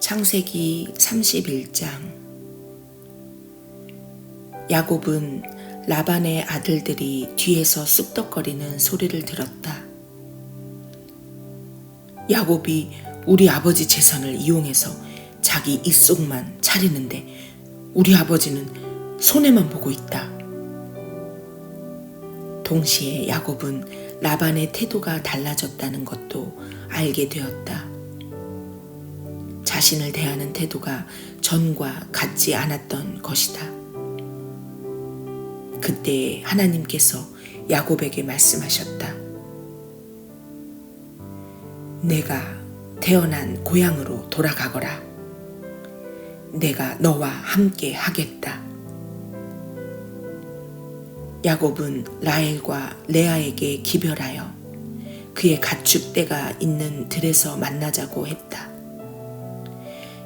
창세기 31장. 야곱은 라반의 아들들이 뒤에서 쑥덕거리는 소리를 들었다. 야곱이 우리 아버지 재산을 이용해서 자기 입속만 차리는데 우리 아버지는 손해만 보고 있다. 동시에 야곱은 라반의 태도가 달라졌다는 것도 알게 되었다. 자신을 대하는 태도가 전과 같지 않았던 것이다. 그때 하나님께서 야곱에게 말씀하셨다. 내가 태어난 고향으로 돌아가거라. 내가 너와 함께 하겠다. 야곱은 라헬과 레아에게 기별하여 그의 가축대가 있는 들에서 만나자고 했다.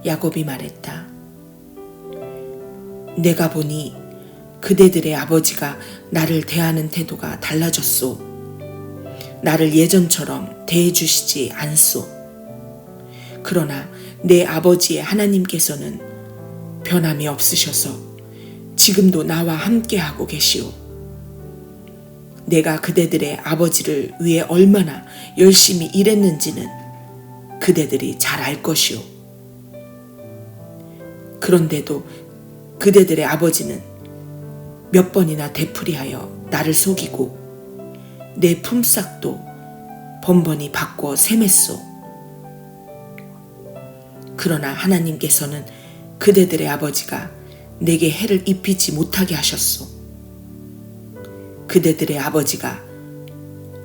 야곱이 말했다. 내가 보니 그대들의 아버지가 나를 대하는 태도가 달라졌소. 나를 예전처럼 대해주시지 않소. 그러나 내 아버지의 하나님께서는 변함이 없으셔서 지금도 나와 함께하고 계시오. 내가 그대들의 아버지를 위해 얼마나 열심히 일했는지는 그대들이 잘 알 것이오. 그런데도 그대들의 아버지는 몇 번이나 되풀이하여 나를 속이고 내 품삯도 번번이 바꿔 세맸소. 그러나 하나님께서는 그대들의 아버지가 내게 해를 입히지 못하게 하셨소. 그대들의 아버지가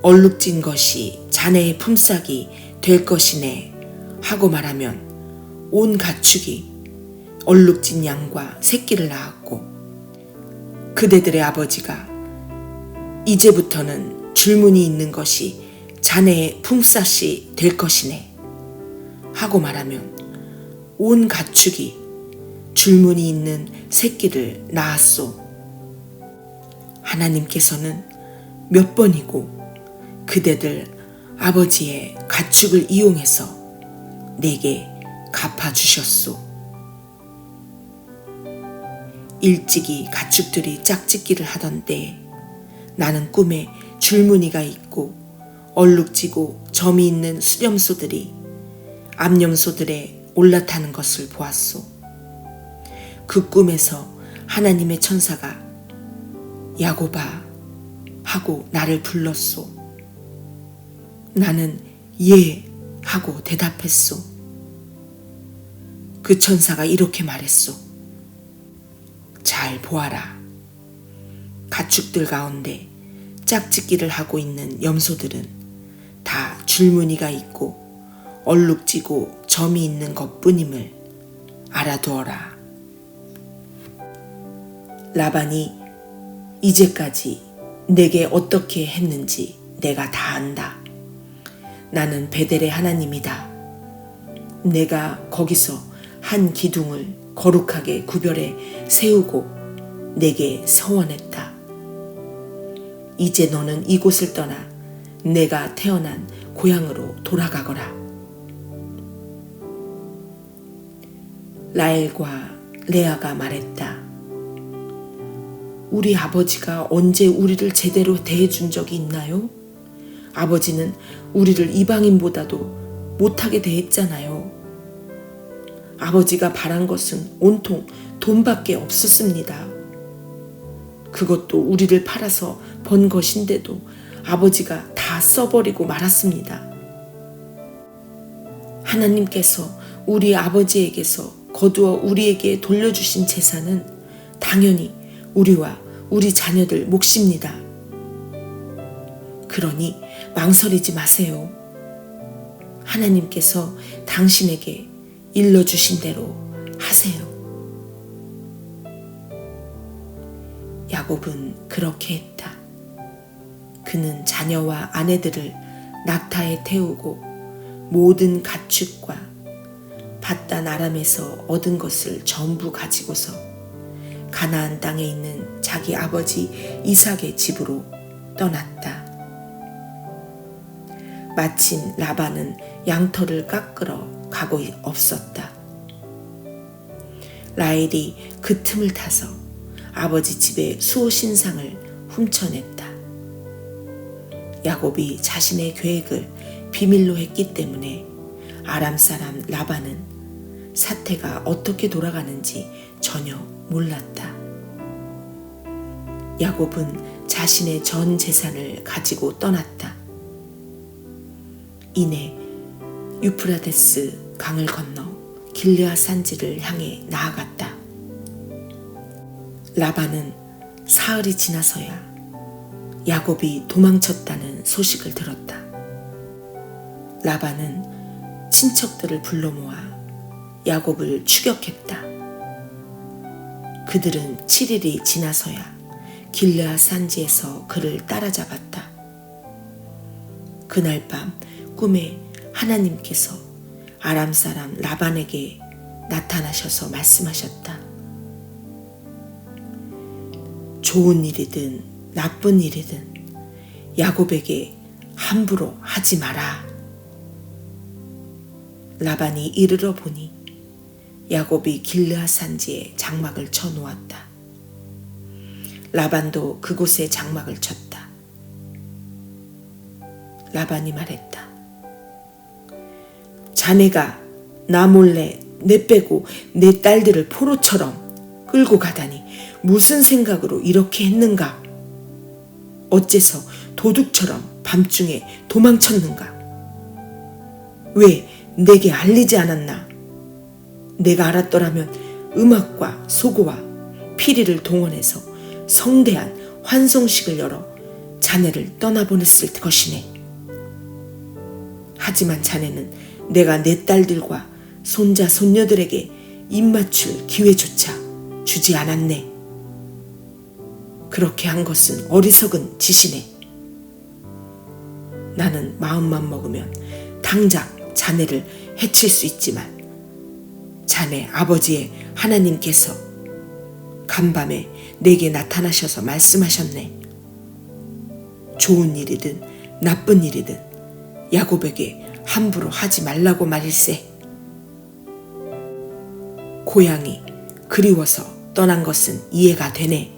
얼룩진 것이 자네의 품삯이 될 것이네 하고 말하면 온 가축이 얼룩진 양과 새끼를 낳았고 그대들의 아버지가 이제부터는 줄무늬 있는 것이 자네의 품삯이 될 것이네 하고 말하면 온 가축이 줄무늬 있는 새끼를 낳았소. 하나님께서는 몇 번이고 그대들 아버지의 가축을 이용해서 내게 갚아주셨소. 일찍이 가축들이 짝짓기를 하던 때에 나는 꿈에 줄무늬가 있고 얼룩지고 점이 있는 수렴소들이 암염소들에 올라타는 것을 보았소. 그 꿈에서 하나님의 천사가 야곱아 하고 나를 불렀소. 나는 예 하고 대답했소. 그 천사가 이렇게 말했소. 잘 보아라. 가축들 가운데 짝짓기를 하고 있는 염소들은 다 줄무늬가 있고 얼룩지고 점이 있는 것뿐임을 알아두어라. 라반이 이제까지 내게 어떻게 했는지 내가 다 안다. 나는 베델의 하나님이다. 내가 거기서 한 기둥을 거룩하게 구별해 세우고 내게 서원했다. 이제 너는 이곳을 떠나 내가 태어난 고향으로 돌아가거라. 라헬과 레아가 말했다. 우리 아버지가 언제 우리를 제대로 대해준 적이 있나요? 아버지는 우리를 이방인보다도 못하게 대했잖아요. 아버지가 바란 것은 온통 돈밖에 없었습니다. 그것도 우리를 팔아서 번 것인데도 아버지가 다 써버리고 말았습니다. 하나님께서 우리 아버지에게서 거두어 우리에게 돌려주신 재산은 당연히 우리와 우리 자녀들 몫입니다. 그러니 망설이지 마세요. 하나님께서 당신에게 일러주신 대로 하세요. 야곱은 그렇게 했다. 그는 자녀와 아내들을 낙타에 태우고 모든 가축과 밧단 아람에서 얻은 것을 전부 가지고서 가나안 땅에 있는 자기 아버지 이삭의 집으로 떠났다. 마침 라반은 양털을 깎으러 가고 없었다. 라헬이 그 틈을 타서 아버지 집의 수호신상을 훔쳐냈다. 야곱이 자신의 계획을 비밀로 했기 때문에 아람 사람 라반은 사태가 어떻게 돌아가는지 전혀 몰랐다. 야곱은 자신의 전 재산을 가지고 떠났다. 이내 유프라데스 강을 건너 길르앗 산지를 향해 나아갔다. 라반은 사흘이 지나서야 야곱이 도망쳤다는 소식을 들었다. 라반은 친척들을 불러 모아 야곱을 추격했다. 그들은 7일이 지나서야 길르앗 산지에서 그를 따라잡았다. 그날 밤 꿈에 하나님께서 아람 사람 라반에게 나타나셔서 말씀하셨다. 좋은 일이든 나쁜 일이든 야곱에게 함부로 하지 마라. 라반이 이르러 보니 야곱이 길르앗 산지에 장막을 쳐 놓았다. 라반도 그곳에 장막을 쳤다. 라반이 말했다. 자네가 나 몰래 내 빼고 내 딸들을 포로처럼 끌고 가다니 무슨 생각으로 이렇게 했는가? 어째서 도둑처럼 밤중에 도망쳤는가? 왜 내게 알리지 않았나? 내가 알았더라면 음악과 소고와 피리를 동원해서 성대한 환송식을 열어 자네를 떠나보냈을 것이네. 하지만 자네는 내가 내 딸들과 손자 손녀들에게 입맞출 기회조차 주지 않았네. 그렇게 한 것은 어리석은 짓이네. 나는 마음만 먹으면 당장 자네를 해칠 수 있지만 자네 아버지의 하나님께서 간밤에 내게 나타나셔서 말씀하셨네. 좋은 일이든 나쁜 일이든 야곱에게 함부로 하지 말라고 말일세. 고향이 그리워서 떠난 것은 이해가 되네.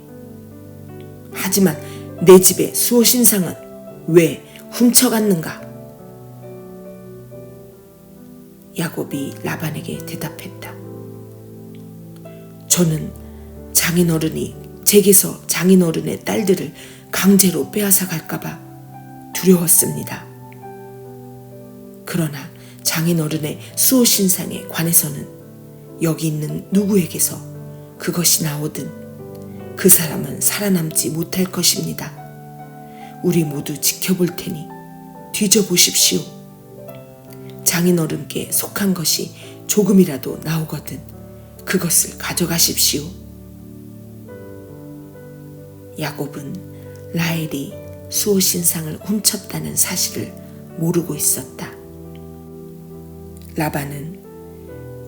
하지만 내 집의 수호신상은 왜 훔쳐갔는가? 야곱이 라반에게 대답했다. 저는 장인어른이 제게서 장인어른의 딸들을 강제로 빼앗아 갈까봐 두려웠습니다. 그러나 장인어른의 수호신상에 관해서는 여기 있는 누구에게서 그것이 나오든 그 사람은 살아남지 못할 것입니다. 우리 모두 지켜볼 테니 뒤져보십시오. 장인어른께 속한 것이 조금이라도 나오거든 그것을 가져가십시오. 야곱은 라헬이 수호신상을 훔쳤다는 사실을 모르고 있었다. 라반은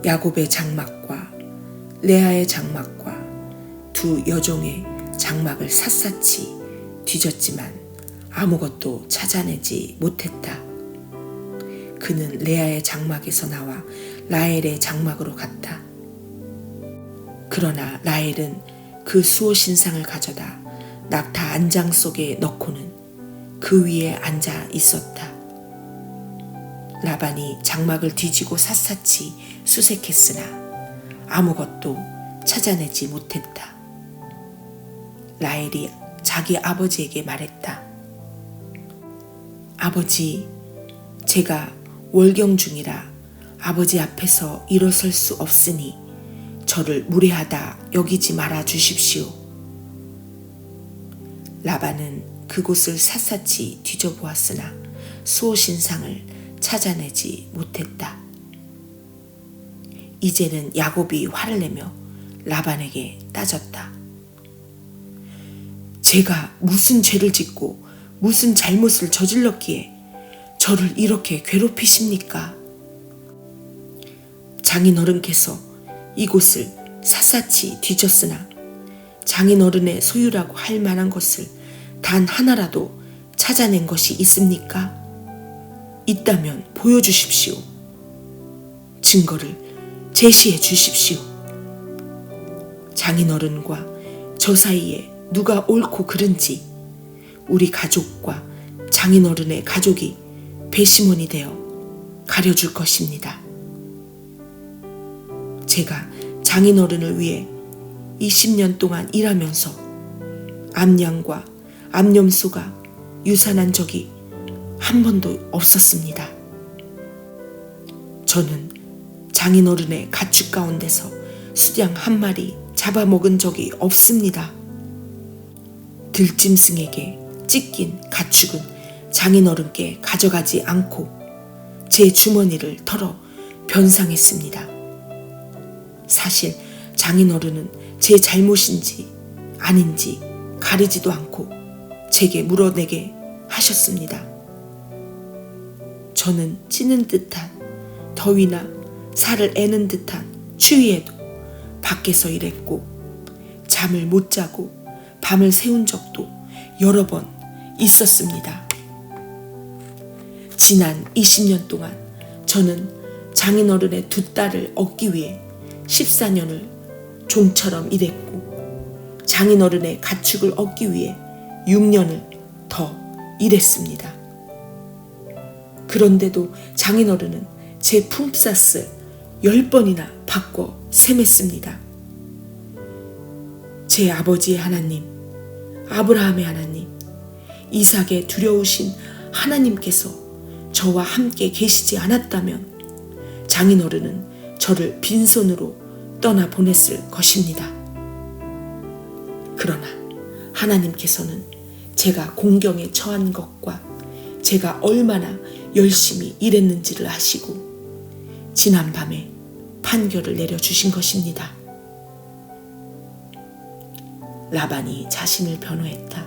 야곱의 장막과 레아의 장막과 두 여종의 장막을 샅샅이 뒤졌지만 아무것도 찾아내지 못했다. 그는 레아의 장막에서 나와 라헬의 장막으로 갔다. 그러나 라헬은 그 수호신상을 가져다 낙타 안장 속에 넣고는 그 위에 앉아 있었다. 라반이 장막을 뒤지고 샅샅이 수색했으나 아무것도 찾아내지 못했다. 라헬이 자기 아버지에게 말했다. 아버지, 제가 월경 중이라 아버지 앞에서 일어설 수 없으니 저를 무례하다 여기지 말아 주십시오. 라반은 그곳을 샅샅이 뒤져보았으나 수호신상을 찾아내지 못했다. 이제는 야곱이 화를 내며 라반에게 따졌다. 제가 무슨 죄를 짓고 무슨 잘못을 저질렀기에 저를 이렇게 괴롭히십니까? 장인어른께서 이곳을 샅샅이 뒤졌으나 장인어른의 소유라고 할 만한 것을 단 하나라도 찾아낸 것이 있습니까? 있다면 보여주십시오. 증거를 제시해 주십시오. 장인어른과 저 사이에 누가 옳고 그른지 우리 가족과 장인어른의 가족이 배심원이 되어 가려줄 것입니다. 제가 장인어른을 위해 20년 동안 일하면서 암양과 암염소가 유산한 적이 한 번도 없었습니다. 저는 장인어른의 가축 가운데서 수량 한 마리 잡아먹은 적이 없습니다. 들짐승에게 찢긴 가축은 장인어른께 가져가지 않고 제 주머니를 털어 변상했습니다. 사실 장인어른은 제 잘못인지 아닌지 가리지도 않고 제게 물어내게 하셨습니다. 저는 찌는 듯한 더위나 살을 애는 듯한 추위에도 밖에서 일했고 잠을 못 자고 밤을 새운 적도 여러 번 있었습니다. 지난 20년 동안 저는 장인어른의 두 딸을 얻기 위해 14년을 종처럼 일했고 장인어른의 가축을 얻기 위해 6년을 더 일했습니다. 그런데도 장인어른은 제 품삯을 10번이나 바꿔 세맸습니다. 제 아버지의 하나님, 아브라함의 하나님, 이삭의 두려우신 하나님께서 저와 함께 계시지 않았다면 장인어른은 저를 빈손으로 떠나 보냈을 것입니다. 그러나 하나님께서는 제가 공경에 처한 것과 제가 얼마나 열심히 일했는지를 아시고 지난밤에 판결을 내려주신 것입니다. 라반이 자신을 변호했다.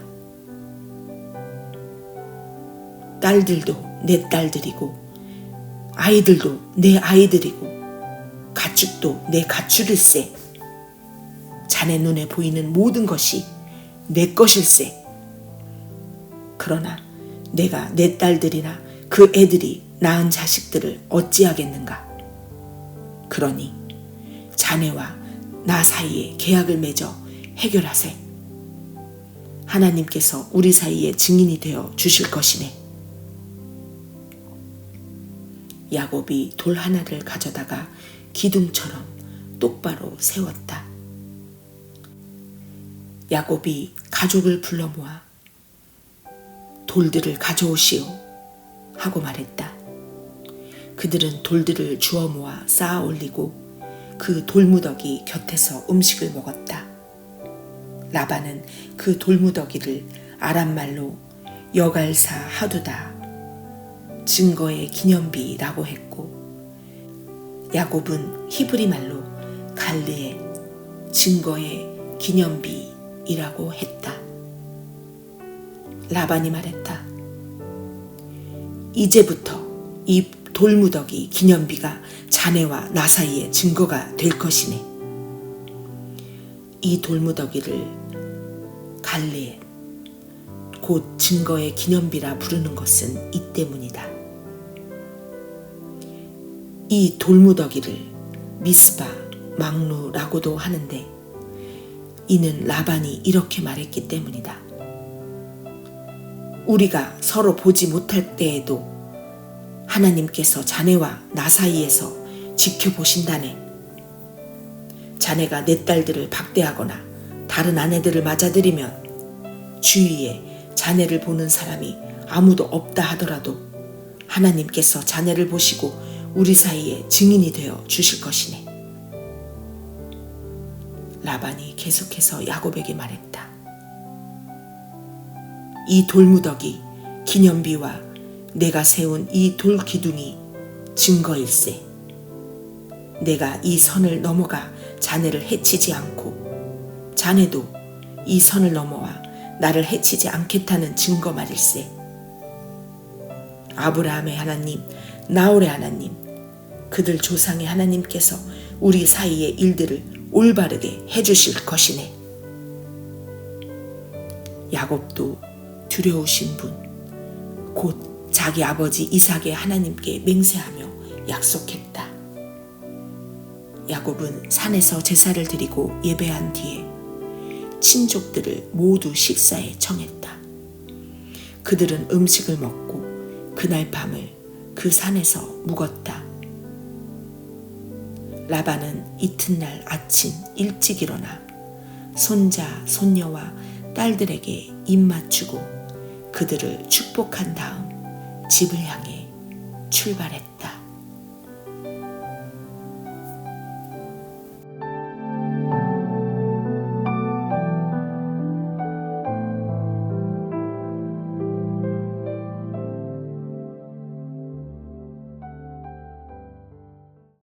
딸들도 내 딸들이고 아이들도 내 아이들이고 가축도 내 가축일세. 자네 눈에 보이는 모든 것이 내 것일세. 그러나 내가 내 딸들이나 그 애들이 낳은 자식들을 어찌하겠는가. 그러니 자네와 나 사이에 계약을 맺어 해결하세. 하나님께서 우리 사이에 증인이 되어 주실 것이네. 야곱이 돌 하나를 가져다가 기둥처럼 똑바로 세웠다. 야곱이 가족을 불러 모아 돌들을 가져오시오 하고 말했다. 그들은 돌들을 주워 모아 쌓아 올리고 그 돌무더기 곁에서 음식을 먹었다. 라반은 그 돌무더기를 아람말로 여갈사 하두다, 증거의 기념비라고 했고, 야곱은 히브리 말로 갈르의 증거의 기념비이라고 했다. 라반이 말했다. 이제부터 이 돌무더기 기념비가 자네와 나 사이의 증거가 될 것이네. 이 돌무더기를 갈르의 곧 증거의 기념비라 부르는 것은 이 때문이다. 이 돌무더기를 미스바 막루라고도 하는데 이는 라반이 이렇게 말했기 때문이다. 우리가 서로 보지 못할 때에도 하나님께서 자네와 나 사이에서 지켜보신다네. 자네가 내 딸들을 박대하거나 다른 아내들을 맞아들이면 주위에 자네를 보는 사람이 아무도 없다 하더라도 하나님께서 자네를 보시고 우리 사이에 증인이 되어 주실 것이네. 라반이 계속해서 야곱에게 말했다. 이 돌무더기 기념비와 내가 세운 이 돌기둥이 증거일세. 내가 이 선을 넘어가 자네를 해치지 않고 자네도 이 선을 넘어와 나를 해치지 않겠다는 증거 말일세. 아브라함의 하나님, 나홀의 하나님, 그들 조상의 하나님께서 우리 사이의 일들을 올바르게 해주실 것이네. 야곱도 두려우신 분, 곧 자기 아버지 이삭의 하나님께 맹세하며 약속했다. 야곱은 산에서 제사를 드리고 예배한 뒤에 친족들을 모두 식사에 청했다. 그들은 음식을 먹고 그날 밤을 그 산에서 묵었다. 라반은 이튿날 아침 일찍 일어나 손자, 손녀와 딸들에게 입 맞추고 그들을 축복한 다음 집을 향해 출발했다.